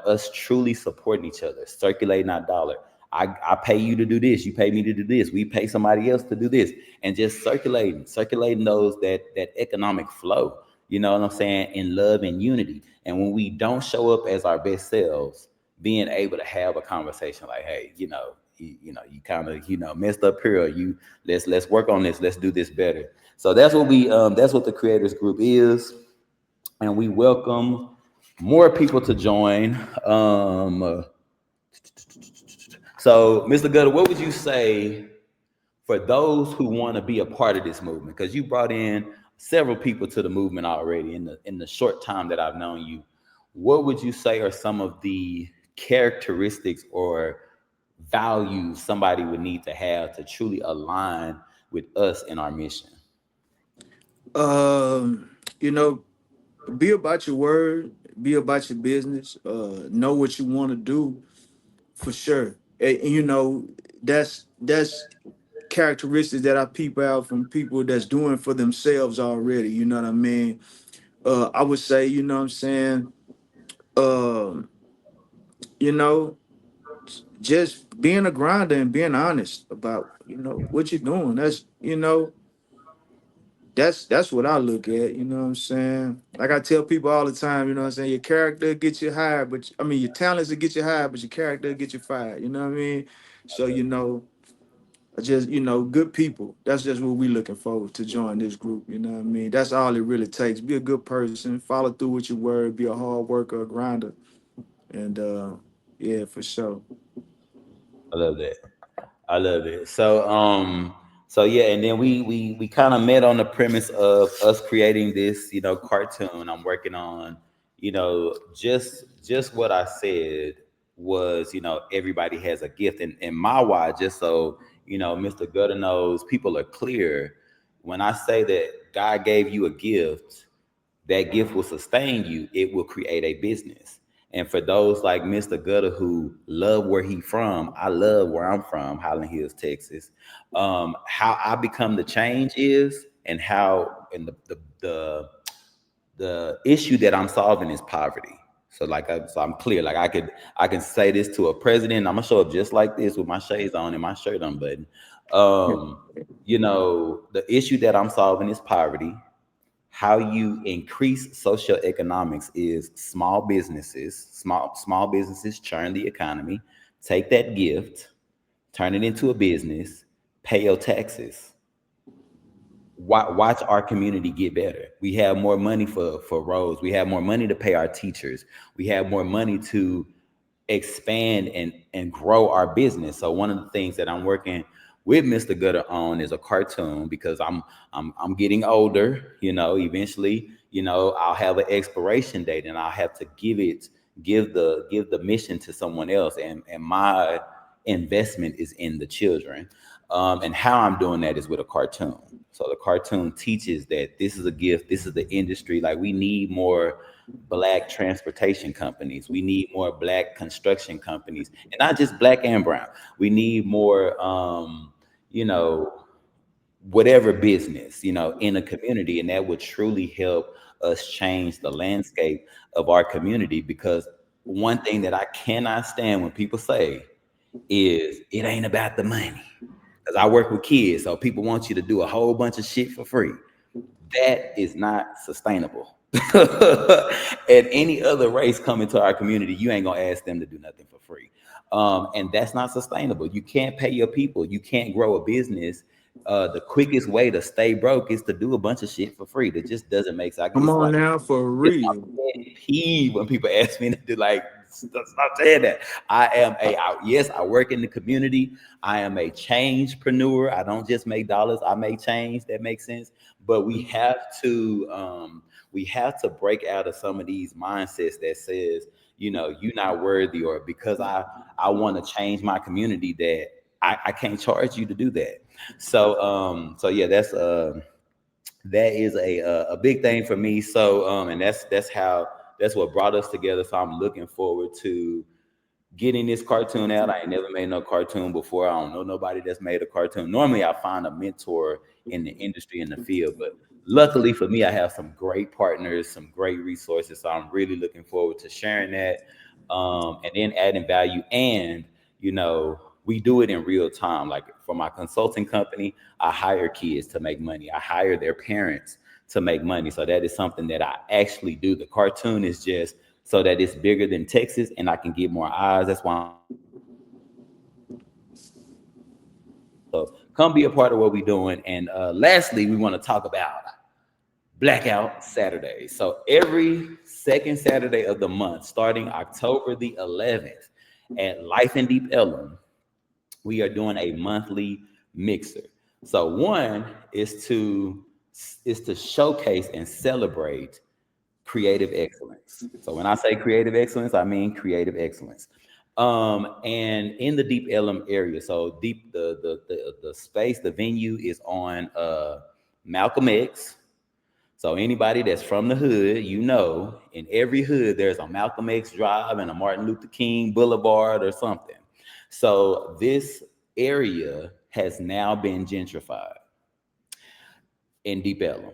S1: us truly supporting each other, circulating our dollar. I pay you to do this, you pay me to do this, we pay somebody else to do this, and just circulating those that economic flow. You know what I'm saying? In love and unity. And when we don't show up as our best selves, being able to have a conversation like, hey, you kind of messed up here. You let's work on this. Let's do this better. So that's what the creators group is, and we welcome more people to join. So, Mr. Gutter, what would you say for those who want to be a part of this movement? Because you brought in several people to the movement already in the short time that I've known you. What would you say are some of the characteristics or values somebody would need to have to truly align with us in our mission?
S2: You know, be about your word, be about your business, know what you want to do for sure. And, that's characteristics that I peep out from people that's doing for themselves already. You know what I mean? I would say, you know what I'm saying? Um, you know, just being a grinder and being honest about, what you're doing. That's what I look at, you know what I'm saying? Like I tell people all the time, you know what I'm saying? Your character gets you hired, but I mean your talents will get you hired, but your character get you fired. You know what I mean? So, just, good people. That's just what we looking forward to join this group. You know what I mean? That's all it really takes. Be a good person, follow through with your word, be a hard worker, a grinder. And yeah, for sure.
S1: I love that. I love it. So yeah, and then we kind of met on the premise of us creating this, cartoon. I'm working on, just what I said was, everybody has a gift. And my why, just so Mr. Gutter knows, people are clear. When I say that God gave you a gift, that gift will sustain you. It will create a business. And for those like Mr. Gutter who love where he from, I love where I'm from, Highland Hills, Texas. How I become the change is, and how, and the issue that I'm solving is poverty. So so I'm clear. Like I can say this to a president. I'm gonna show up just like this with my shades on and my shirt unbuttoned. The issue that I'm solving is poverty. How you increase socioeconomics is small businesses churn the economy. Take that gift, turn it into a business, pay your taxes. Watch our community get better. We have more money for roads. We have more money to pay our teachers. We have more money to expand and grow our business. So one of the things that I'm working with Mr. Gooder on is a cartoon because I'm getting older. Eventually, I'll have an expiration date and I'll have to give the mission to someone else, and my investment is in the children. And how I'm doing that is with a cartoon. So the cartoon teaches that this is a gift, this is the industry. Like, we need more black transportation companies. We need more black construction companies, and not just black and brown. We need more, you know, whatever business, in a community, and that would truly help us change the landscape of our community. Because one thing that I cannot stand when people say is it ain't about the money. Because I work with kids, so people want you to do a whole bunch of shit for free. That is not sustainable. And any other race coming to our community, you ain't gonna ask them to do nothing for free. And that's not sustainable. You can't pay your people. You can't grow a business. The quickest way to stay broke is to do a bunch of shit for free. That just doesn't make sense.
S2: Come
S1: It's
S2: on
S1: like
S2: now, for
S1: it's my
S2: real.
S1: pet peeve when people ask me to do, like, stop saying that. Yes, I work in the community. I am a changepreneur. I don't just make dollars. I make change. That makes sense. But we have to break out of some of these mindsets that says, you're not worthy, or because I want to change my community, that I can't charge you to do that. So yeah, that is a big thing for me. So and that's what brought us together. So I'm looking forward to getting this cartoon out. I ain't never made no cartoon before. I don't know nobody that's made a cartoon. Normally, I find a mentor in the industry, in the field, but luckily for me, I have some great partners, some great resources. So I'm really looking forward to sharing that, and then adding value. And we do it in real time. Like, for my consulting company, I hire kids to make money. I hire their parents to make money. So that is something that I actually do. The cartoon is just so that it's bigger than Texas and I can get more eyes. That's why I'm doing it in Texas. So come be a part of what we're doing. And lastly, we want to talk about Blackout Saturdays. So every second Saturday of the month, starting October the 11th at Life in Deep Ellum, we are doing a monthly mixer. So one is to showcase and celebrate creative excellence. So when I say creative excellence, I mean creative excellence. And in the Deep Ellum area, so deep the space, the venue is on Malcolm X. So anybody that's from the hood, in every hood there's a Malcolm X Drive and a Martin Luther King Boulevard or something. So this area has now been gentrified in Deep Ellum,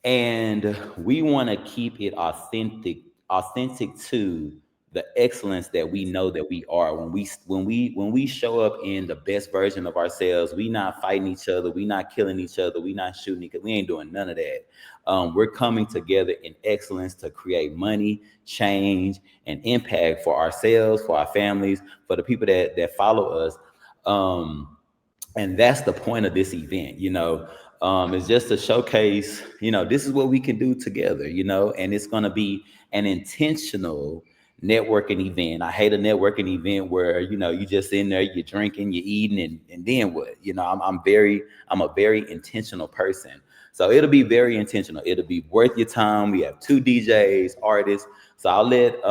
S1: and we want to keep it authentic to the excellence that we know that we are. When we show up in the best version of ourselves, we not fighting each other, we not killing each other, we not shooting each other, we ain't doing none of that. We're coming together in excellence to create money, change, and impact for ourselves, for our families, for the people that follow us. Um, and that's the point of this event. Is just to showcase, this is what we can do together. And it's going to be an intentional networking event. I hate a networking event where you just in there, you're drinking, you're eating, and then what? I'm a very intentional person. So it'll be very intentional. It'll be worth your time. We have two DJs, artists. So I'll let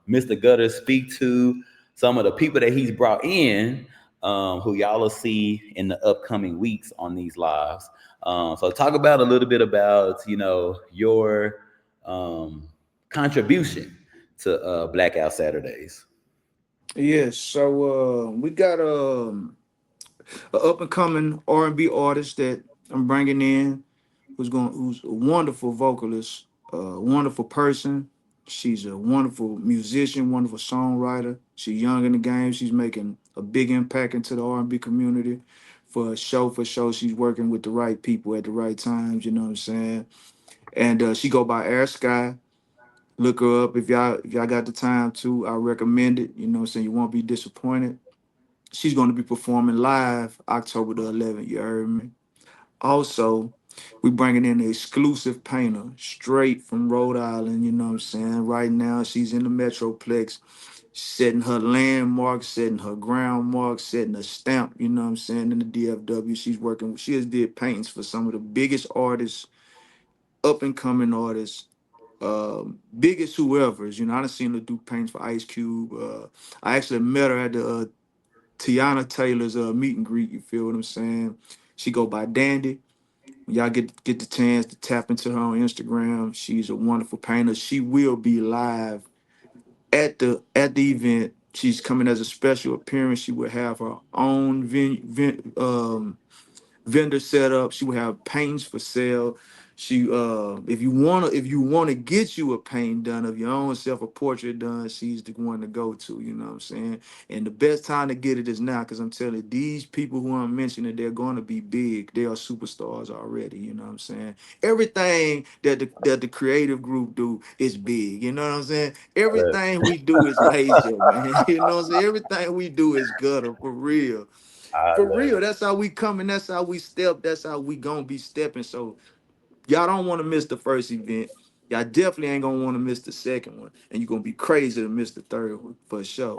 S1: Mr. Gutter speak to some of the people that he's brought in, who y'all will see in the upcoming weeks on these lives. So talk about a little bit about your contribution to Blackout Saturdays.
S2: Yes, so we got a up and coming R&B artist that I'm bringing in, who's a wonderful vocalist, a wonderful person. She's a wonderful musician, wonderful songwriter. She's young in the game. She's making a big impact into the R&B community. For sure, she's working with the right people at the right times. You know what I'm saying? And she go by Air Sky. Look her up if y'all got the time to. I recommend it. You know what I'm saying? You won't be disappointed. She's going to be performing live October the 11th. You heard me? Also, we bringing in an exclusive painter straight from Rhode Island. You know what I'm saying? Right now, she's in the Metroplex. setting her landmark, setting her ground mark, setting a stamp, you know what I'm saying, in the DFW. She has did paintings for some of the biggest artists, up and coming artists, biggest whoever's, I done seen her do paints for Ice Cube. I actually met her at the Tiana Taylor's meet and greet, you feel what I'm saying? She go by Dandy. When y'all get the chance to tap into her on Instagram, she's a wonderful painter. She will be live at the event. She's coming as a special appearance. She will have her own vendor set up. She will have paintings for sale. If you wanna get you a paint done of your own self, a portrait done, she's the one to go to. You know what I'm saying? And the best time to get it is now, because I'm telling you, these people who I'm mentioning, they're going to be big. They are superstars already. You know what I'm saying? Everything that the creative group do is big. You know what I'm saying?
S1: Look,
S2: Everything we do is major, man. You know what I'm saying? Everything we do is gutter for real.
S1: I
S2: For
S1: love
S2: real,
S1: it.
S2: that's how we coming. That's how we step. That's how we gonna be stepping. So y'all don't want to miss the first event. Y'all definitely ain't gonna want to miss the second one, and you're gonna be crazy to miss the third one for sure.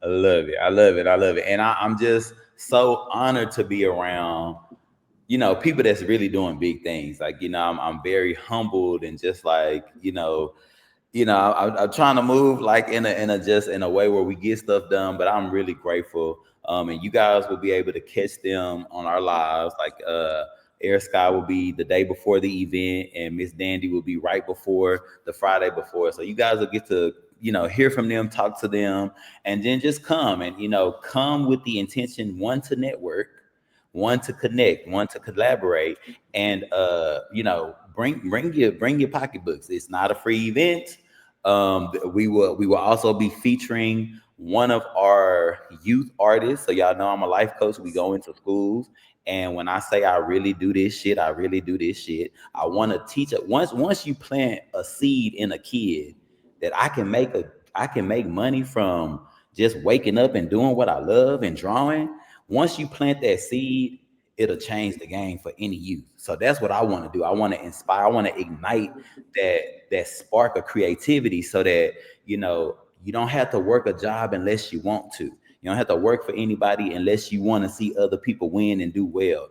S1: I love it. I love it. I love it. And I'm just so honored to be around, people that's really doing big things. Like, I'm very humbled and just like, I'm trying to move like in a way where we get stuff done. But I'm really grateful, and you guys will be able to catch them on our lives. Like, Air Sky will be the day before the event, and Miss Dandy will be right before the Friday before. So you guys will get to hear from them, talk to them, and then just come and come with the intention, one, to network, one, to connect, one, to collaborate, and bring your pocketbooks. It's not a free event. We will also be featuring one of our youth artists. So y'all know I'm a life coach. We go into schools, and when I say I really do this shit, I really do this shit. I want to teach it. Once you plant a seed in a kid that I can make money from just waking up and doing what I love and drawing. Once you plant that seed, it'll change the game for any youth. So that's what I want to do. I want to inspire. I want to ignite that spark of creativity, so that you don't have to work a job unless you want to. You don't have to work for anybody unless you want to see other people win and do well.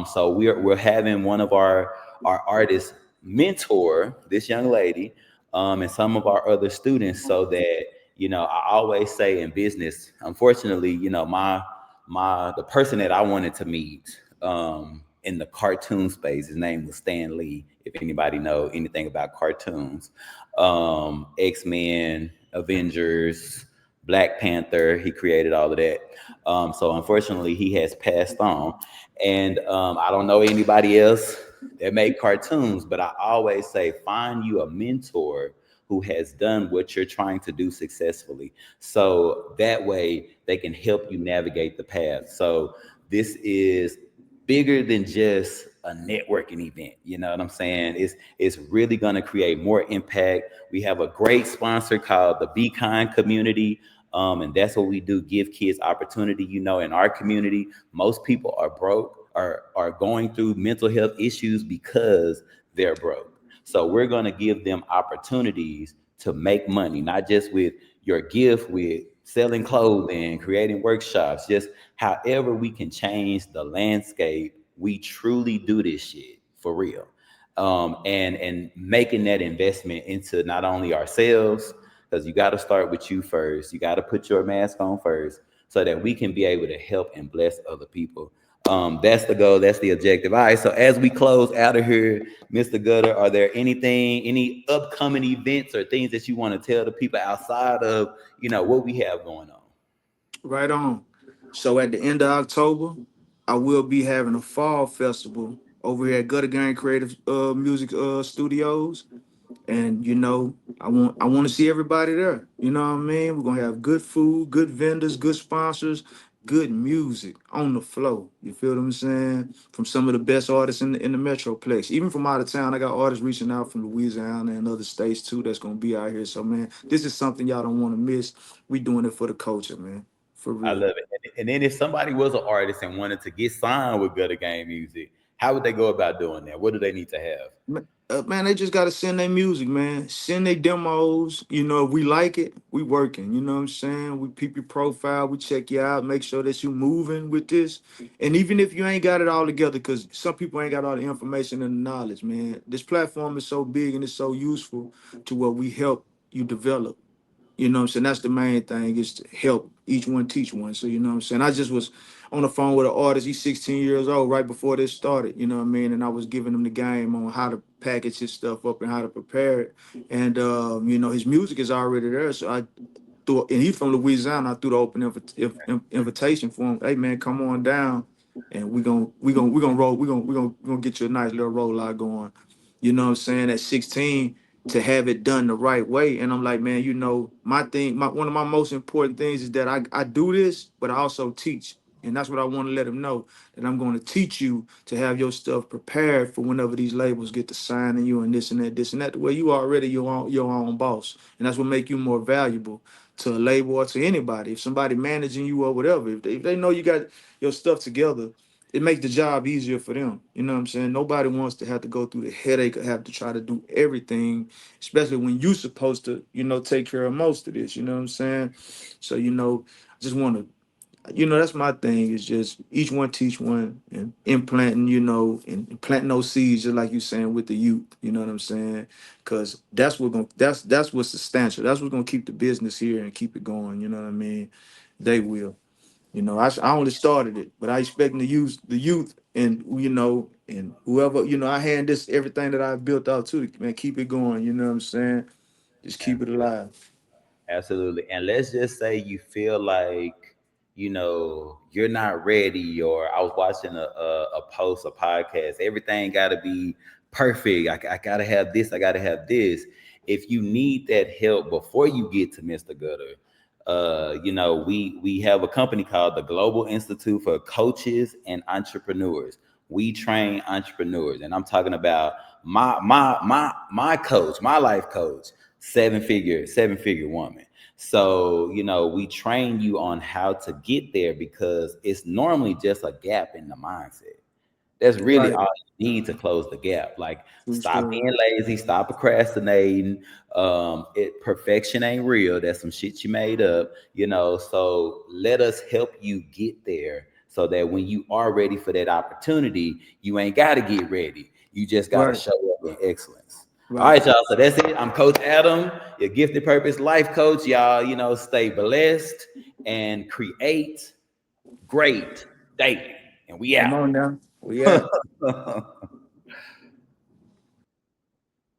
S1: So we're having one of our artists mentor this young lady, and some of our other students, so that I always say in business, unfortunately, the person that I wanted to meet, in the cartoon space, his name was Stan Lee. If anybody know anything about cartoons, X-Men, Avengers, Black Panther, he created all of that. So unfortunately, he has passed on, and I don't know anybody else that make cartoons, but I always say find you a mentor who has done what you're trying to do successfully, so that way they can help you navigate the path. So this is bigger than just a networking event. You know what I'm saying? It's really going to create more impact. We have a great sponsor called the Be Kind Community. And that's what we do, give kids opportunity. In our community, most people are broke, are going through mental health issues because they're broke. So we're going to give them opportunities to make money, not just with your gift, with selling clothing, creating workshops, just however we can change the landscape. We truly do this shit for real. And making that investment into not only ourselves, because you got to start with you first. You got to put your mask on first, so that we can be able to help and bless other people. That's the goal. That's the objective. All right. So as we close out of here, Mr. Gutter, are there any upcoming events or things that you want to tell the people outside of what we have going on?
S2: Right on. So at the end of October, I will be having a fall festival over here at Gutter Gang Creative Music Studios. And I want to see everybody there. You know what I mean? We're gonna have good food, good vendors, good sponsors, good music on the flow. You feel what I'm saying? From some of the best artists in the Metroplex. Even from out of town, I got artists reaching out from Louisiana and other states too that's gonna be out here. So man, this is something y'all don't want to miss. We doing it for the culture, man. For
S1: I
S2: real.
S1: love it. And then if somebody was an artist and wanted to get signed with Gutter Game Music, How would they go about doing that? What do they need to have?
S2: Man, they just gotta send their music, man. Send their demos. You know, if we like it, we working. You know what I'm saying? We peep your profile, we check you out, make sure that you moving with this. And even if you ain't got it all together, because some people ain't got all the information and the knowledge, man. This platform is so big and it's so useful to what we help you develop. You know what I'm saying? That's the main thing is to help each one teach one. So you know what I'm saying? I just was on the phone with an artist. He's 16 years old right before this started. You know what I mean? And I was giving him the game on how to package his stuff up and how to prepare it. And you know, his music is already there. So I threw, and he's from Louisiana. I threw the open invitation for him. Hey man, come on down, and we gonna roll. We gonna get you a nice little rollout going. You know what I'm saying? At 16, to have it done the right way. And I'm like, man, you know, my thing, one of my most important things is that I do this, but I also teach. And that's what I want to let them know, that I'm going to teach you to have your stuff prepared for whenever these labels get to signing you and this and that, this and that. The way you already your own boss, and that's what make you more valuable to a label or to anybody. If somebody managing you or whatever, if they know you got your stuff together, it makes the job easier for them. You know what I'm saying? Nobody wants to have to go through the headache of have to try to do everything, especially when you're supposed to, you know, take care of most of this. You know what I'm saying? So, you know, I just want to, you know, that's my thing is just each one teach one and implanting, you know, and planting those seeds, just like you saying with the youth. You know what I'm saying? Because that's what's substantial. That's what's gonna keep the business here and keep it going. You know what I mean? They will. You know, I only started it, but I expect the youth, and you know, and whoever, you know, I hand this everything that I've built out to, man, keep it going. You know what I'm saying? Just keep it alive.
S1: Absolutely. And let's just say you feel like, you're not ready, or I was watching a post, a podcast, everything got to be perfect. I got to have this, I got to have this. If you need that help before you get to Mr. Gutter, we have a company called the Global Institute for Coaches and Entrepreneurs. We train entrepreneurs, and I'm talking about my coach, my life coach, seven figure woman. So, we train you on how to get there, because it's normally just a gap in the mindset. That's really
S2: Right.
S1: all you need to close the gap. Like,
S2: True
S1: stop
S2: story.
S1: being lazy, stop procrastinating. Perfection ain't real. That's some shit you made up. So let us help you get there, so that when you are ready for that opportunity, you ain't got to get ready. You just got to
S2: Right.
S1: show up in excellence. All
S2: Right.
S1: right, y'all. So that's it. I'm Coach Adam, your gifted purpose life coach. Y'all, stay blessed and create great daily. And we
S2: Come
S1: out.
S2: on now. We out.